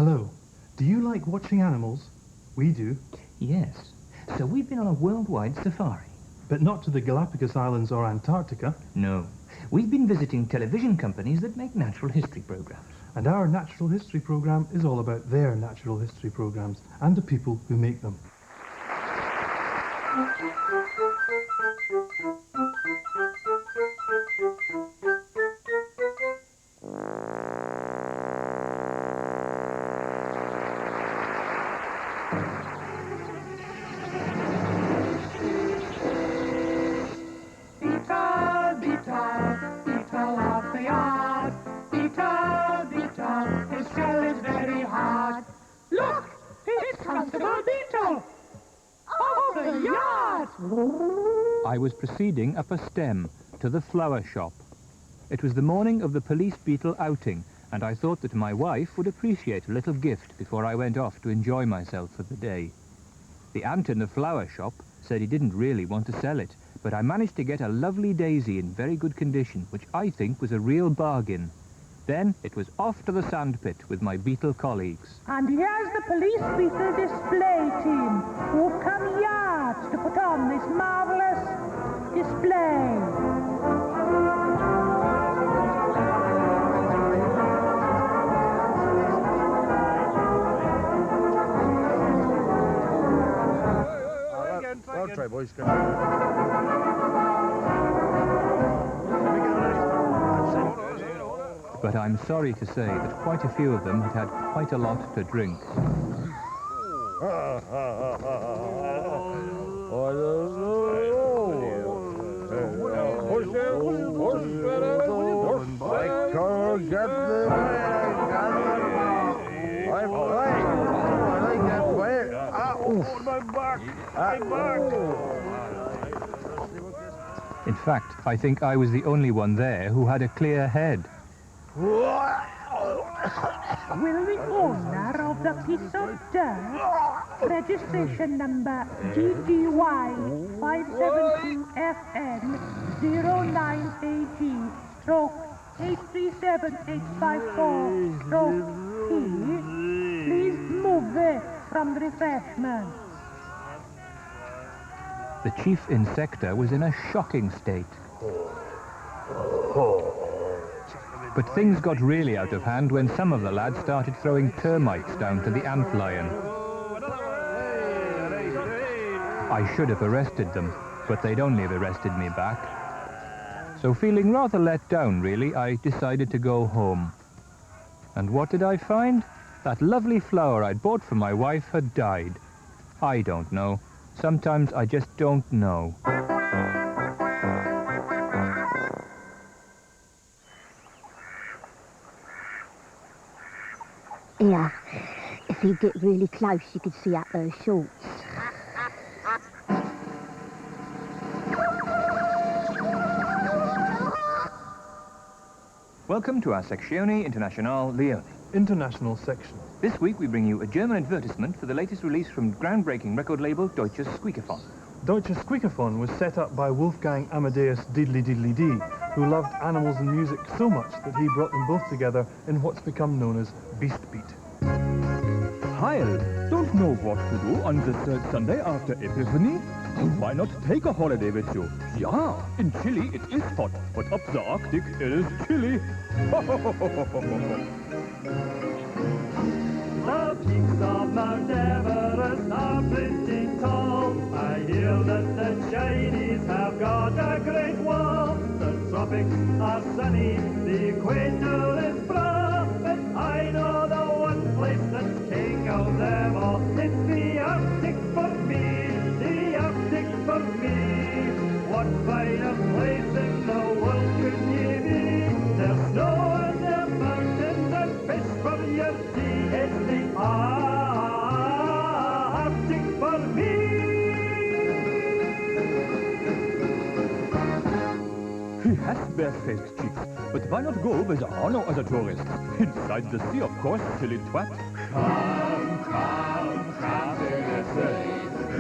Hello. Do you like watching animals? We do. Yes. So we've been on a worldwide safari. But not to the Galapagos Islands or Antarctica. No. We've been visiting television companies that make natural history programs. And our natural history program is all about their natural history programs and the people who make them. I was proceeding up a stem to the flower shop. It was the morning of the police beetle outing, and I thought that my wife would appreciate a little gift before I went off to enjoy myself for the day. The ant in the flower shop said he didn't really want to sell it, but I managed to get a lovely daisy in very good condition, which I think was a real bargain. Then it was off to the sandpit with my beetle colleagues. And here's the police beetle display team, who've come yards to put on this marvellous display. Well, try, boys. But I'm sorry to say that quite a few of them had had quite a lot to drink. In fact, I think I was the only one there who had a clear head. Will the owner of the piece of dirt, registration number GGY572FN09AG, stroke 837854, stroke P, please move it from the refreshment? The chief insector was in a shocking state. But things got really out of hand when some of the lads started throwing termites down to the antlion. I should have arrested them, but they'd only have arrested me back. So feeling rather let down, really, I decided to go home. And what did I find? That lovely flower I'd bought for my wife had died. I don't know. Sometimes I just don't know. Yeah, if you get really close, you could see out those shorts. Welcome to our Sezione Internationale Lione. International section. This week we bring you a German advertisement for the latest release from groundbreaking record label Deutsches Squeakaphon. Deutsches Squeakaphon was set up by Wolfgang Amadeus Diddley Diddley Dee, who loved animals and music so much that he brought them both together in what's become known as Beast Beat. Heil! Don't know what to do on this Sunday after Epiphany? Why not take a holiday with you? Yeah, in Chile it is hot, but up the Arctic it is chilly. The peaks of Mount Everest are pretty tall. I hear that the Chinese have got a great wall. The tropics are sunny, the equator is broad. But I know the one place that's king of them all. It's the Arctic for me, the Arctic for me. What finer place in the world could ye be? There's snow and there's mountains and fish from your sea. It's the Arctic for me. He has bare-faced cheeks, but why not go where there are no other tourists? Inside the sea, of course, silly twat. Come, come, come to the sea.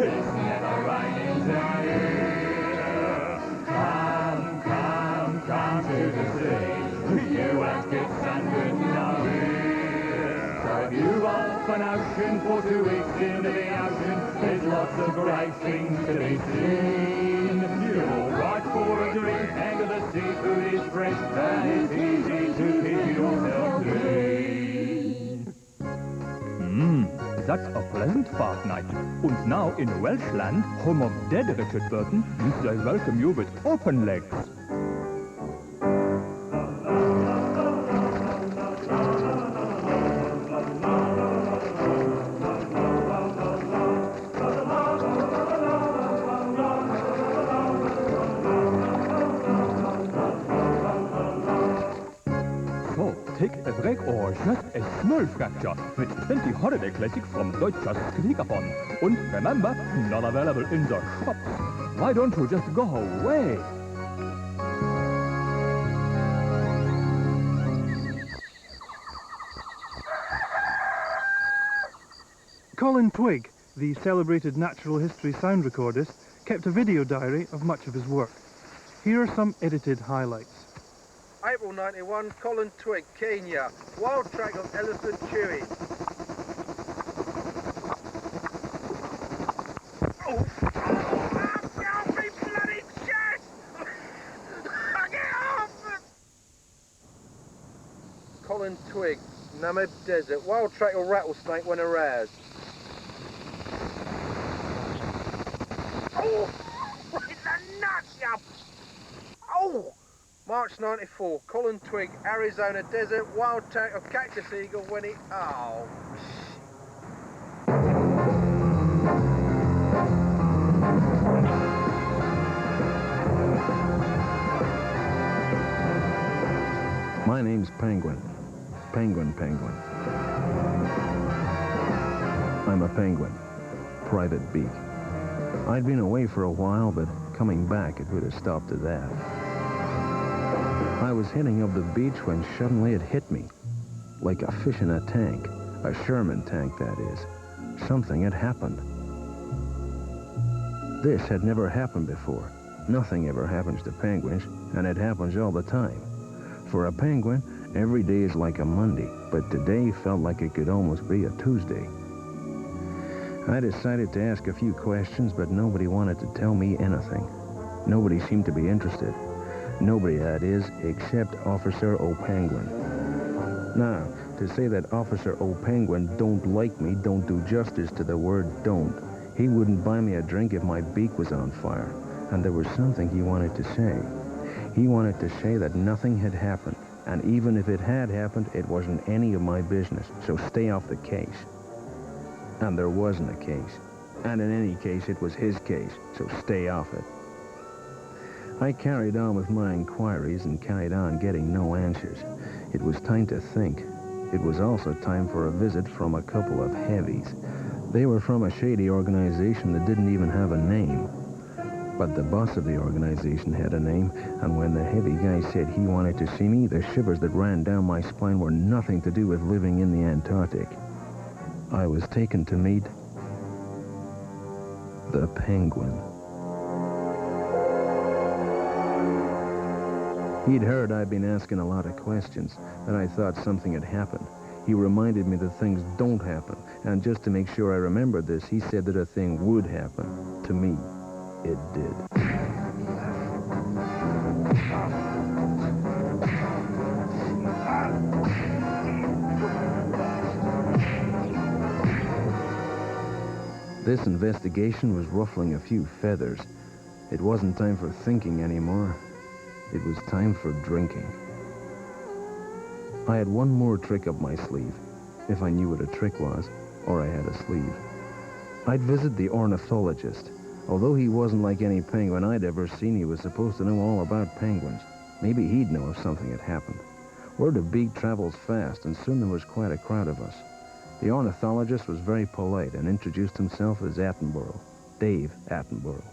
It's never raining here. Come, come, come to the sea. You won't get sun with no ear. So if you want off an ocean for 2 weeks into the ocean. There's lots of great things to be seen. You're all right for a drink, and the seafood is fresh, and it's easy to keep yourself clean. That's a pleasant fortnight. And now in Welshland, home of dead Richard Burton, they welcome you with open legs. Take a break or just a small fracture with 20 holiday classics from Deutscher Squakie. And remember, not available in the shops. Why don't you just go away? Colin Twigg, the celebrated natural history sound recordist, kept a video diary of much of his work. Here are some edited highlights. April 91, Colin Twigg, Kenya. Wild track of elephant chewing. Oh! Get off me bloody chest! Get off! Colin Twigg, Namib Desert. Wild track of rattlesnake when aroused. Oh! In the nuts, you... Oh! March 94, Colin Twigg, Arizona Desert, wild tank of cactus eagle when he... Oh, My name's Penguin. Penguin. I'm a penguin. Private beak. I'd been away for a while, but coming back it would have stopped at that. I was heading up the beach when suddenly it hit me. Like a fish in a tank. A Sherman tank, that is. Something had happened. This had never happened before. Nothing ever happens to penguins, and it happens all the time. For a penguin, every day is like a Monday, but today felt like it could almost be a Tuesday. I decided to ask a few questions, but nobody wanted to tell me anything. Nobody seemed to be interested. Nobody, that is, except Officer O'Penguin. Now, to say that Officer O'Penguin don't like me don't do justice to the word don't. He wouldn't buy me a drink if my beak was on fire. And there was something he wanted to say. He wanted to say that nothing had happened. And even if it had happened, it wasn't any of my business. So stay off the case. And there wasn't a case. And in any case, it was his case. So stay off it. I carried on with my inquiries and carried on getting no answers. It was time to think. It was also time for a visit from a couple of heavies. They were from a shady organization that didn't even have a name. But the boss of the organization had a name, and when the heavy guy said he wanted to see me, the shivers that ran down my spine were nothing to do with living in the Antarctic. I was taken to meet the Penguin. He'd heard I'd been asking a lot of questions, that I thought something had happened. He reminded me that things don't happen, and just to make sure I remembered this, he said that a thing would happen. To me, it did. This investigation was ruffling a few feathers. It wasn't time for thinking anymore. It was time for drinking. I had one more trick up my sleeve, if I knew what a trick was, or I had a sleeve. I'd visit the ornithologist. Although he wasn't like any penguin I'd ever seen, he was supposed to know all about penguins. Maybe he'd know if something had happened. Word of beak travels fast, and soon there was quite a crowd of us. The ornithologist was very polite and introduced himself as Attenborough, Dave Attenborough.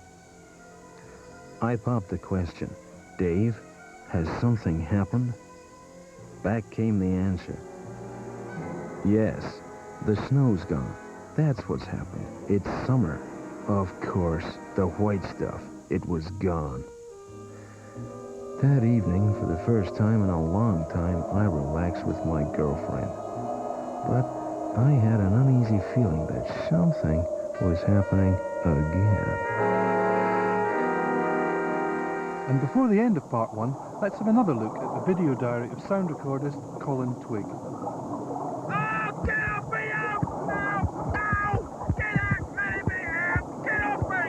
I popped the question, Dave, has something happened? Back came the answer. Yes, the snow's gone. That's what's happened. It's summer. Of course, the white stuff. It was gone. That evening, for the first time in a long time, I relaxed with my girlfriend. But I had an uneasy feeling that something was happening again. And before the end of part 1, let's have another look at the video diary of sound recordist Colin Twigg. Oh, get off me, help! No! No! Get out! Let me out! Get off me!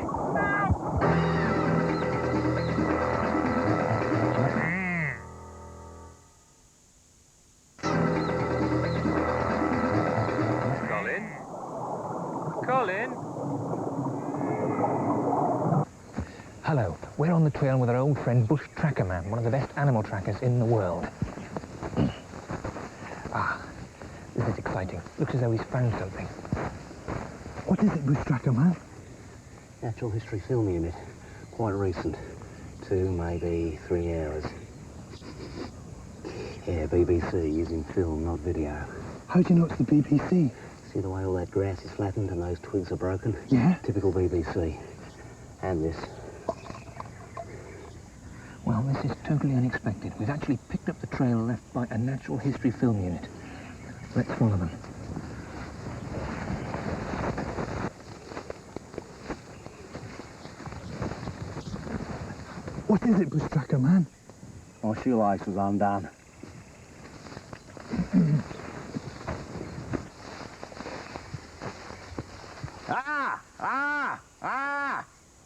Colin? Hello. We're on the trail with our old friend Bush Tracker Man, one of the best animal trackers in the world. This is exciting. Looks as though he's found something. What is it, Bush Tracker Man? Natural history film unit. Quite recent. 2, maybe 3 hours. Yeah, BBC, using film, not video. How do you know it's the BBC? See the way all that grass is flattened and those twigs are broken? Yeah? Typical BBC. And this. Well, this is totally unexpected. We've actually picked up the trail left by a natural history film unit. Let's follow them. What is it, Bush Tracker Man? My shoelace was undone.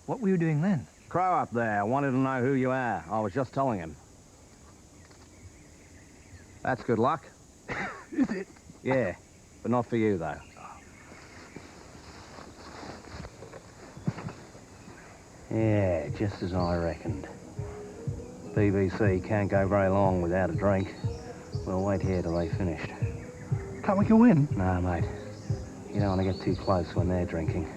What were you doing then? Crow up there wanted to know who you are. I was just telling him. That's good luck. Is it? Yeah, but not for you, though. Yeah, just as I reckoned. BBC can't go very long without a drink. We'll wait here till they've finished. Can't we go in? No, mate. You don't want to get too close when they're drinking.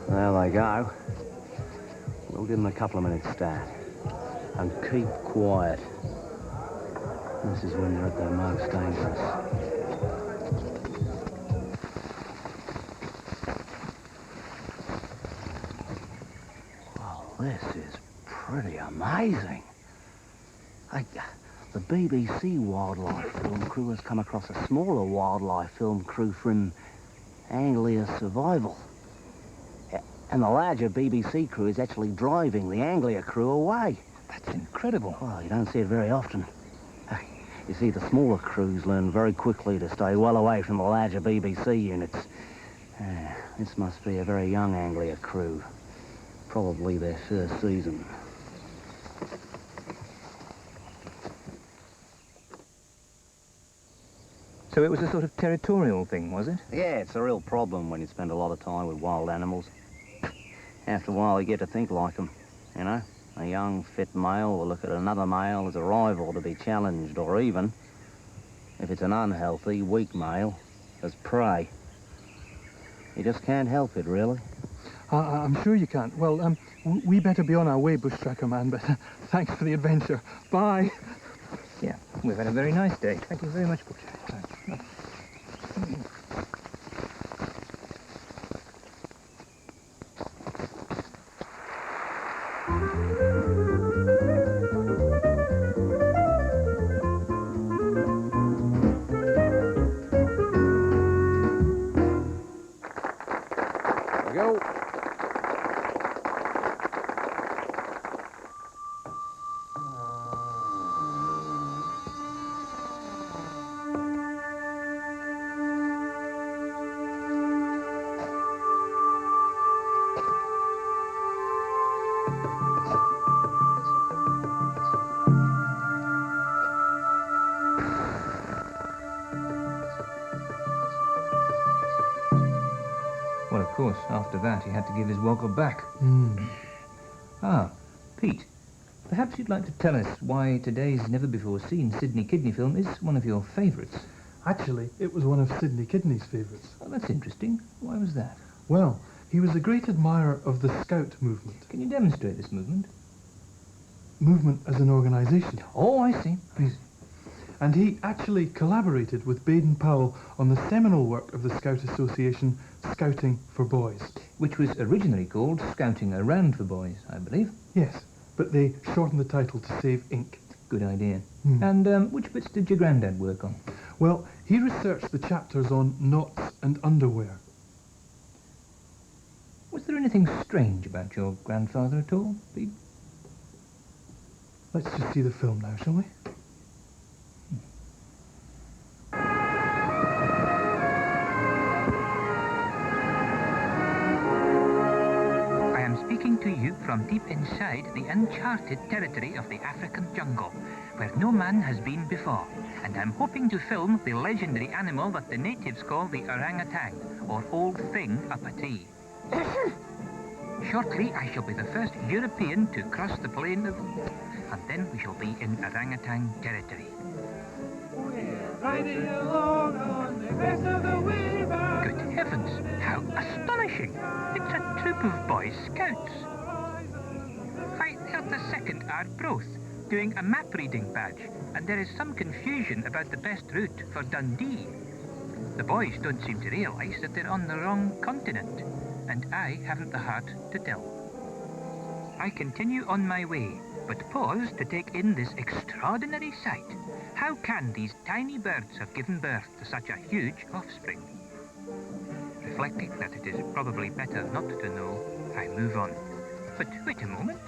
There they go. We'll give them a couple of minutes start. And keep quiet. This is when they're at their most dangerous. Well, this is pretty amazing. The BBC wildlife film crew has come across a smaller wildlife film crew from Anglia Survival. And the larger BBC crew is actually driving the Anglia crew away. That's incredible. Well, you don't see it very often. You see, the smaller crews learn very quickly to stay well away from the larger BBC units. This must be a very young Anglia crew. Probably their first season. So it was a sort of territorial thing, was it? Yeah, it's a real problem when you spend a lot of time with wild animals. After a while, you get to think like them, you know? A young, fit male will look at another male as a rival to be challenged, or even, if it's an unhealthy, weak male, as prey. You just can't help it, really. I'm sure you can't. Well, we better be on our way, Bush Tracker Man, but thanks for the adventure. Bye. Yeah, we've had a very nice day. Thank you very much, Bush. Go. Well, of course, after that he had to give his woggle back. Ah, Pete, perhaps you'd like to tell us why today's never-before-seen Sydney Kidney film is one of your favourites. Actually, it was one of Sidney Kidney's favourites. Oh, that's interesting. Why was that? Well, he was a great admirer of the Scout movement. Can you demonstrate this movement? Movement as an organisation. Oh, I see. And he actually collaborated with Baden-Powell on the seminal work of the Scout Association, Scouting for Boys. Which was originally called Scouting Around for Boys, I believe. Yes, but they shortened the title to save ink. good idea. And which bits did your granddad work on? Well, he researched the chapters on knots and underwear. Was there anything strange about your grandfather at all, Pete? Let's just see the film now, shall we? I am speaking to you from deep inside the uncharted territory of the African jungle, where no man has been before, and I'm hoping to film the legendary animal that the natives call the orangutan, or old thing up a tree. Shortly, I shall be the first European to cross the plain of... and then we shall be in orangutan territory. We're riding along on the crest of the river. Good heavens, how astonishing! It's a troop of Boy Scouts. I heard the second Arbroath doing a map reading badge, and there is some confusion about the best route for Dundee. The boys don't seem to realise that they're on the wrong continent, and I haven't the heart to tell. I continue on my way, but pause to take in this extraordinary sight. How can these tiny birds have given birth to such a huge offspring? Reflecting that it is probably better not to know, I move on. But wait a moment,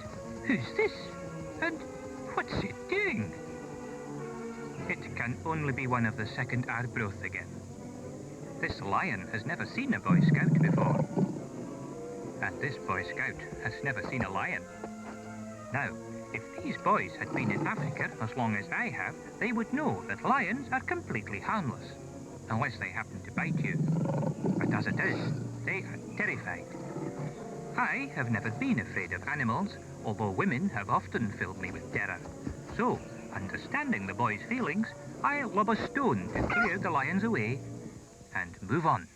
who's this? And what's it doing? It can only be one of the second Arbroath again. This lion has never seen a Boy Scout before. And this Boy Scout has never seen a lion. Now, if these boys had been in Africa as long as I have, they would know that lions are completely harmless, unless they happen to bite you. But as it is, they are terrified. I have never been afraid of animals, although women have often filled me with terror. So, understanding the boys' feelings, I lob a stone to clear the lions away and move on.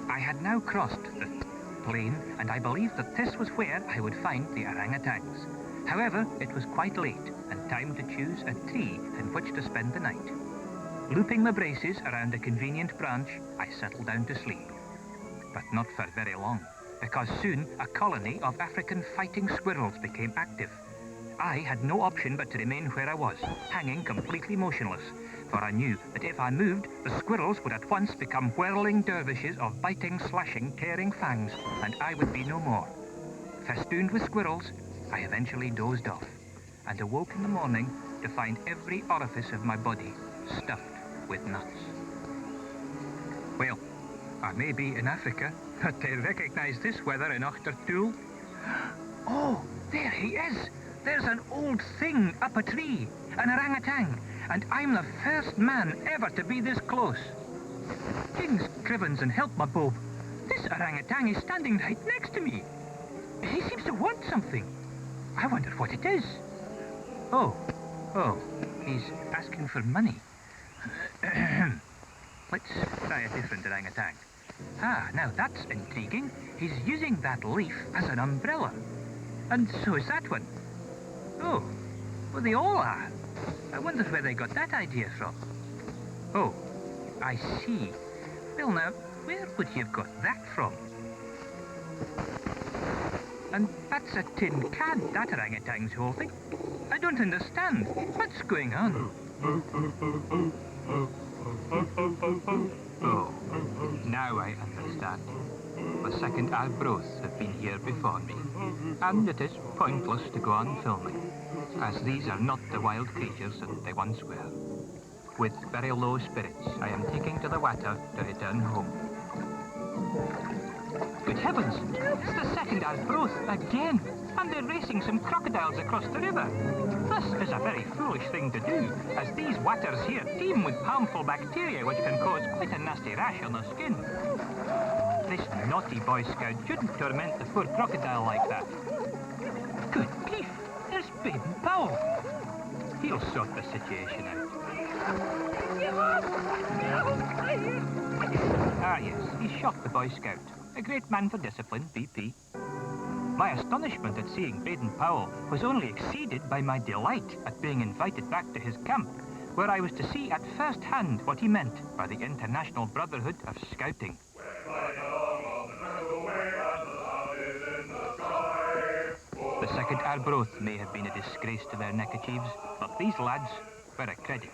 I had now crossed the plain, and I believed that this was where I would find the orangutans. However, it was quite late, and time to choose a tree in which to spend the night. Looping my braces around a convenient branch, I settled down to sleep. But not for very long, because soon a colony of African fighting squirrels became active. I had no option but to remain where I was, hanging completely motionless, for I knew that if I moved, the squirrels would at once become whirling dervishes of biting, slashing, tearing fangs, and I would be no more. Festooned with squirrels, I eventually dozed off, and awoke in the morning to find every orifice of my body stuffed with nuts. Well, I may be in Africa, but I recognise this weather in Ochtertool. Oh, there he is! There's an old thing up a tree, an orangutan, and I'm the first man ever to be this close. King's Crivens and help my Bob. This orangutan is standing right next to me. He seems to want something. I wonder what it is. Oh, he's asking for money. Let's try a different orangutan. Ah, now that's intriguing. He's using that leaf as an umbrella. And so is that one. Oh, well, they all are. I wonder where they got that idea from. Oh, I see. Well, now, where would you have got that from? And that's a tin can that orangutan's holding. I don't understand. What's going on? Oh, now I understand. The second Arbroaths have been here before me, and it is pointless to go on filming, as these are not the wild creatures that they once were. With very low spirits, I am taking to the water to return home. Good heavens! It's the second Arbroath again! And they're racing some crocodiles across the river. This is a very foolish thing to do, as these waters here teem with harmful bacteria which can cause quite a nasty rash on the skin. This naughty Boy Scout shouldn't torment the poor crocodile like that. Good grief! There's Baden Powell. He'll sort the situation out. Ah yes, he shot the Boy Scout. A great man for discipline, BP. My astonishment at seeing Baden Powell was only exceeded by my delight at being invited back to his camp, where I was to see at first hand what he meant by the International Brotherhood of Scouting. The second Arbroath may have been a disgrace to their neckerchiefs, but These lads were a credit.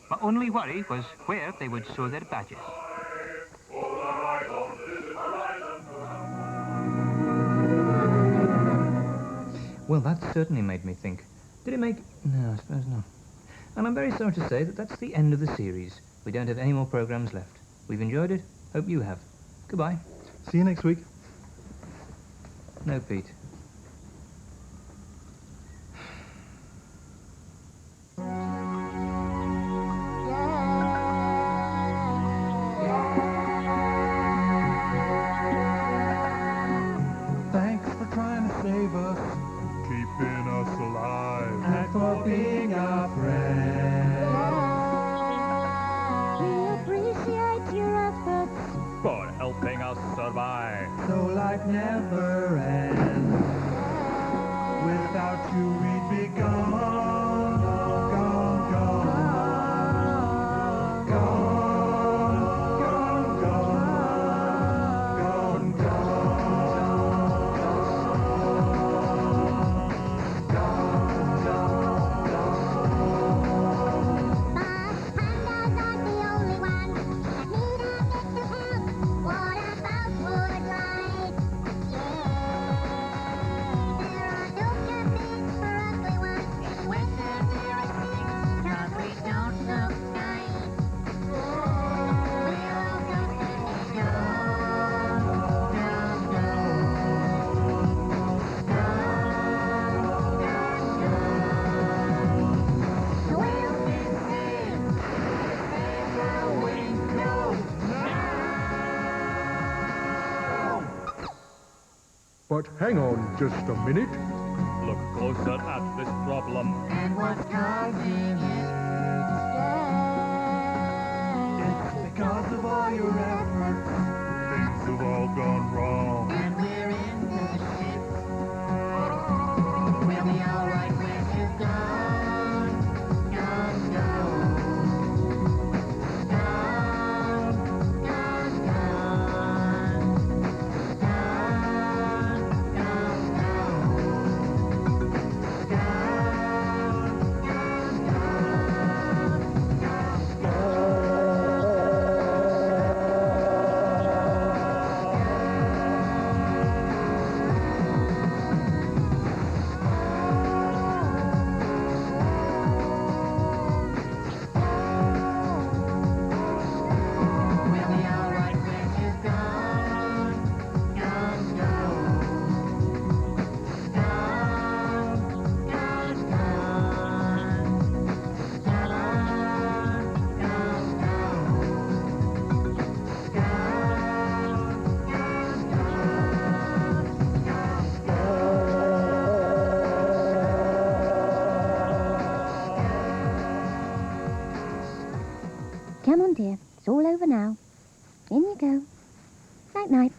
My only worry was where they would sow their badges. Well, that certainly made me think. Did it make... No, I suppose not. And I'm very sorry to say that that's the end of the series. We don't have any more programmes left. We've enjoyed it. Hope you have. Goodbye. See you next week. No, Pete. Thanks for trying to save us, keeping us alive, and for being our friend. We appreciate your efforts. For helping us survive. So life never ends. Without you we'd be gone, gone, gone, gone, gone, gone, But hang on just a minute. Look closer at this problem. And what's causing it? It's because of all your efforts. Things have all gone wrong. And we're in the ship. We'll be alright when she's gone. Gone, gone. Gone, gone, gone. Gone, gone, We'll be alright when she's gone. Gone, gone. Gone, gone, gone. Come on, dear. It's all over now. In you go. Night-night.